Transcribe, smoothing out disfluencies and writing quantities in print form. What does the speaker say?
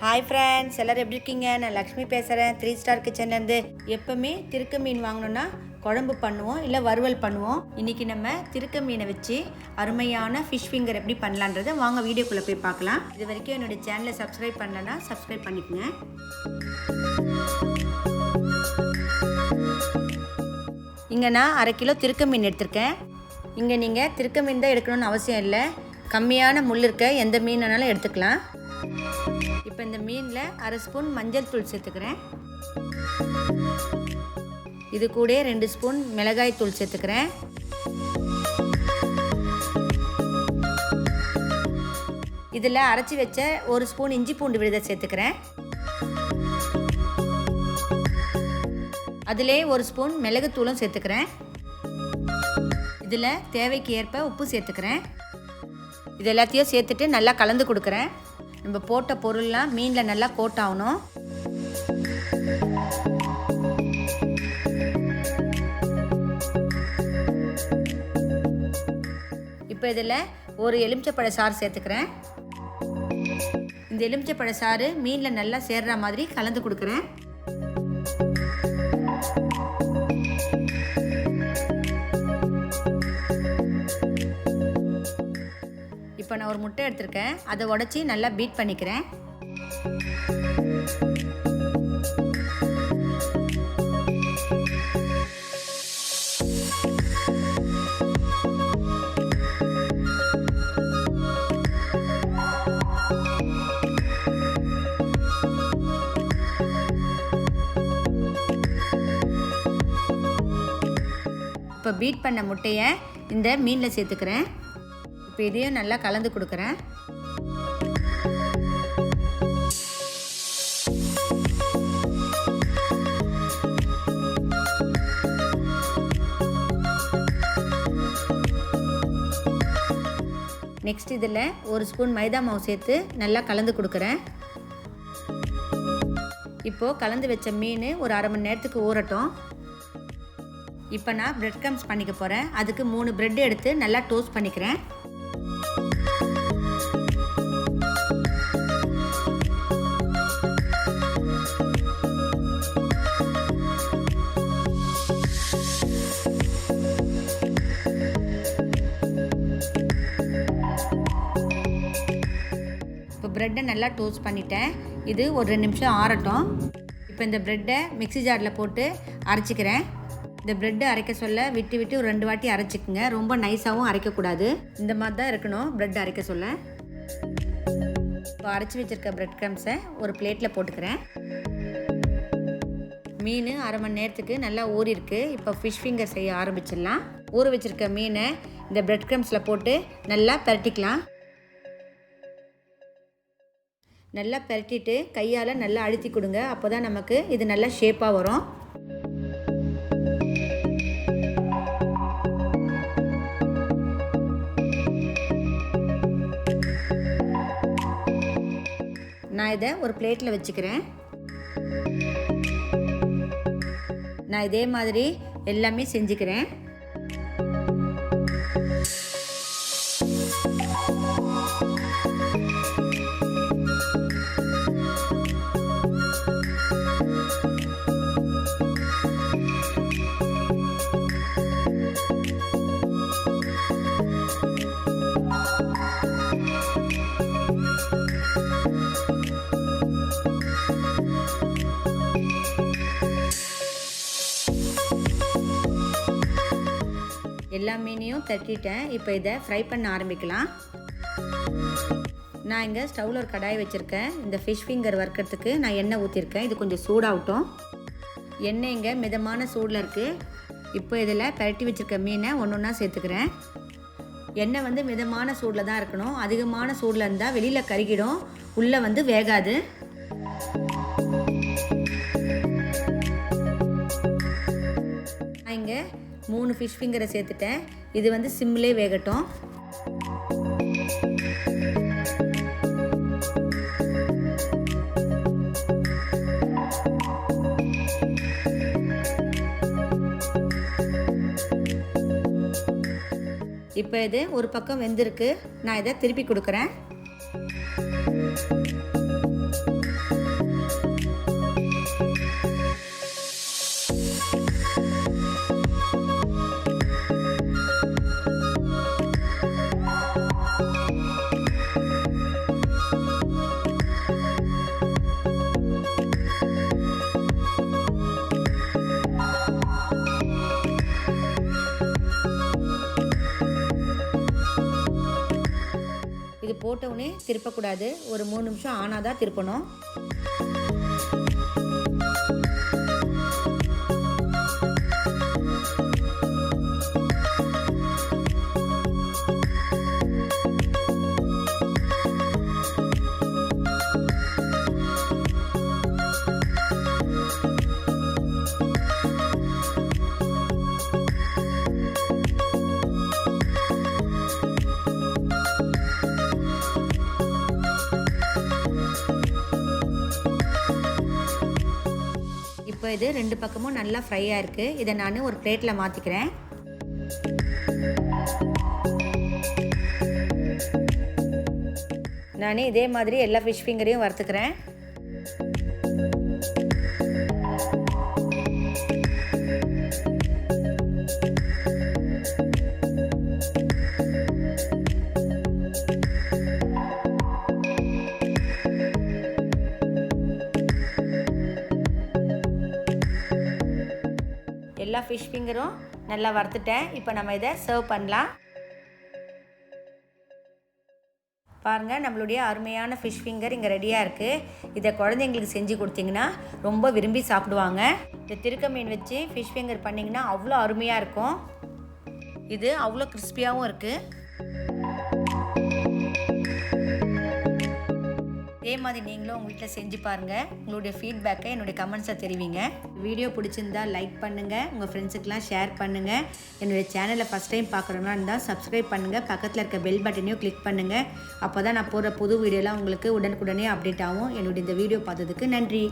Hi friends, எல்லோரும் எப்படி இருக்கீங்க? நான் லக்ஷ்மி பேசுகிறேன், 3 ஸ்டார் கிச்சன்லேருந்து. எப்போவுமே திருக்க மீன் வாங்கணுன்னா குழம்பு பண்ணுவோம், இல்லை வறுவல் பண்ணுவோம். இன்றைக்கி நம்ம திருக்க மீனை வச்சு அருமையான ஃபிஷ் ஃபிங்கர் எப்படி பண்ணலான்றதை வாங்க வீடியோக்குள்ளே போய் பார்க்கலாம். இது வரைக்கும் என்னுடைய சேனலை சப்ஸ்கிரைப் பண்ணலன்னா சப்ஸ்கிரைப் பண்ணிக்கோங்க. இங்கே நான் 1/2 கிலோ திருக்க மீன் எடுத்திருக்கேன். இங்கே நீங்கள் திருக்க மீன் தான் எடுக்கணும்னு அவசியம் இல்லை, கம்மியான முள் இருக்க எந்த மீனானாலும் எடுத்துக்கலாம். இப்போ இந்த மீனில் 1/2 ஸ்பூன் மஞ்சள் தூள் சேர்த்துக்கிறேன். இது கூட 2 ஸ்பூன் மிளகாய் தூள் சேர்த்துக்கிறேன். இதில் அரைச்சி வச்ச 1 ஸ்பூன் இஞ்சி பூண்டு விழுதை சேர்த்துக்கிறேன். அதிலே 1 ஸ்பூன் மிளகுத்தூளும் சேர்த்துக்கிறேன். இதில் தேவைக்கு ஏற்ப உப்பு சேர்த்துக்கிறேன். இது எல்லாத்தையும் சேர்த்துட்டு நல்லா கலந்து கொடுக்குறேன். நம்ம போட்ட பொருள்லாம் மீனில் நல்லா கோட் ஆகணும். இப்போ இதில் ஒரு எலுமிச்சப்பழ சாறு சேர்த்துக்கிறேன். இந்த எலுமிச்சப்பழ சாறு மீனில் நல்லா சேர்ற மாதிரி கலந்து கொடுக்குறேன். இப்போ நான் ஒரு முட்டை எடுத்திருக்கேன், அதை உடைச்சி நல்லா பீட் பண்ணிக்கிறேன். இப்போ பீட் பண்ண முட்டையை இந்த மீனில் சேர்த்துக்கிறேன். இப்போ இதையும் நல்லா கலந்து கொடுக்குறேன். நெக்ஸ்ட் இதில் 1 ஸ்பூன் மைதா மாவு சேர்த்து நல்லா கலந்து கொடுக்குறேன். இப்போது கலந்து வச்ச மீன் ஒரு 1/2 மணி நேரத்துக்கு ஊறட்டும். இப்போ நான் பிரெட் க்ரம்ஸ் பண்ணிக்க போகிறேன். அதுக்கு 3 பிரெட் எடுத்து நல்லா டோஸ்ட் பண்ணிக்கிறேன். இப்போ ப்ரெட்டை நல்லா டோஸ்ட் பண்ணிட்டேன். இது ஒரு 2 நிமிஷம் ஆறட்டும். இப்போ இந்த ப்ரெட்டை மிக்ஸி ஜாரில் போட்டு அரைச்சிக்கிறேன். இந்த ப்ரெட்டு அரைக்க சொல்ல விட்டு விட்டு ஒரு 2 வாட்டி அரைச்சிக்குங்க. ரொம்ப நைஸாகவும் அரைக்கக்கூடாது, இந்த மாதிரி தான் இருக்கணும் ப்ரெட் அரைக்க சொல்ல. இப்போ அரைச்சி வச்சுருக்க ப்ரெட் க்ரம்ஸை ஒரு பிளேட்டில் போட்டுக்கிறேன். மீன் 1/2 மணி நேரத்துக்கு நல்லா ஊறிருக்கு. இப்போ ஃபிஷ் ஃபிங்கர் செய்ய ஆரம்பிச்சிடலாம். ஊற வச்சுருக்க மீனை இந்த ப்ரெட் க்ரம்ஸில் போட்டு நல்லா பரட்டிக்கலாம். நல்லா பரட்டிட்டு கையால் நல்லா அழுத்தி கொடுங்க, அப்போ தான் நமக்கு இது நல்லா ஷேப்பாக வரும். நான் இதை ஒரு பிளேட்டில் வச்சுக்கிறேன். நான் இதே மாதிரி எல்லாமே செஞ்சுக்கிறேன். எல்லா மீனையும் தட்டிட்டேன். இப்போ இதை ஃப்ரை பண்ண ஆரம்பிக்கலாம். நான் இங்கே ஸ்டவ்வில் ஒரு கடாய் வச்சுருக்கேன். இந்த ஃபிஷ் ஃபிங்கர் வறுக்கிறதுக்கு நான் எண்ணெய் ஊற்றிருக்கேன். இது கொஞ்சம் சூடாகட்டும். எண்ணெய் இங்கே மிதமான சூடில் இருக்குது. இப்போ இதில் பரட்டி வச்சுருக்க மீனை ஒன்றா சேர்த்துக்கிறேன். எண்ணெய் மிதமான சூடில் தான் இருக்கணும். அதிகமான சூடில் இருந்தால் வெளியில் கருகிடும், உள்ளே வேகாது. நான் இங்கே 3 ஃபிஷ் ஃபிங்கரை சேர்த்துட்டேன். இது சிம்மிலே வேகட்டும். இப்போ இது ஒரு பக்கம் வெந்திருக்கு. நான் இதை திருப்பி கொடுக்குறேன். போட்டவுடனே திருப்பக்கூடாது. ஒரு 3 நிமிஷம் ஆனால் தான் திருப்பணும். இப்போ இது 2 பக்கமும் நல்லா ஃப்ரையாக இருக்குது. இதை நான் ஒரு பிளேட்டில் மாற்றிக்கிறேன். நான் இதே மாதிரி எல்லா ஃபிஷ் ஃபிங்கரையும் வறுத்துக்கிறேன். எல்லா ஃபிஷ் ஃபிங்கரும் நல்லா வறுத்துட்டேன். இப்போ நம்ம இதை சர்வ் பண்ணலாம். பாருங்கள், நம்மளுடைய அருமையான ஃபிஷ் ஃபிங்கர் இங்கே ரெடியாக இருக்குது. இதை குழந்தைங்களுக்கு செஞ்சு கொடுத்தீங்கன்னா ரொம்ப விரும்பி சாப்பிடுவாங்க. இந்த திருக்க மீன் வச்சு ஃபிஷ் ஃபிங்கர் பண்ணிங்கன்னா அவ்வளோ அருமையாக இருக்கும். இது அவ்வளோ கிறிஸ்பியாகவும் இருக்குது. இதே மாதிரி நீங்களும் உங்கள் வீட்டில் செஞ்சு பாருங்கள். உங்களுடைய ஃபீட்பேக்கை என்னுடைய கமெண்ட்ஸை தெரிவிங்க. வீடியோ பிடிச்சிருந்தால் லைக் பண்ணுங்கள், உங்கள் ஃப்ரெண்ட்ஸுக்கெலாம் ஷேர் பண்ணுங்கள். என்னுடைய சேனலை ஃபஸ்ட் டைம் பார்க்குறோன்னா இருந்தால் சப்ஸ்கிரைப் பண்ணுங்கள். பக்கத்தில் இருக்க பெல் பட்டனையும் கிளிக் பண்ணுங்கள். அப்போ தான் நான் போடுற புது வீடியோலாம் உங்களுக்கு உடனுக்குடனே அப்டேட் ஆகும். என்னுடைய இந்த வீடியோ பார்த்ததுக்கு நன்றி.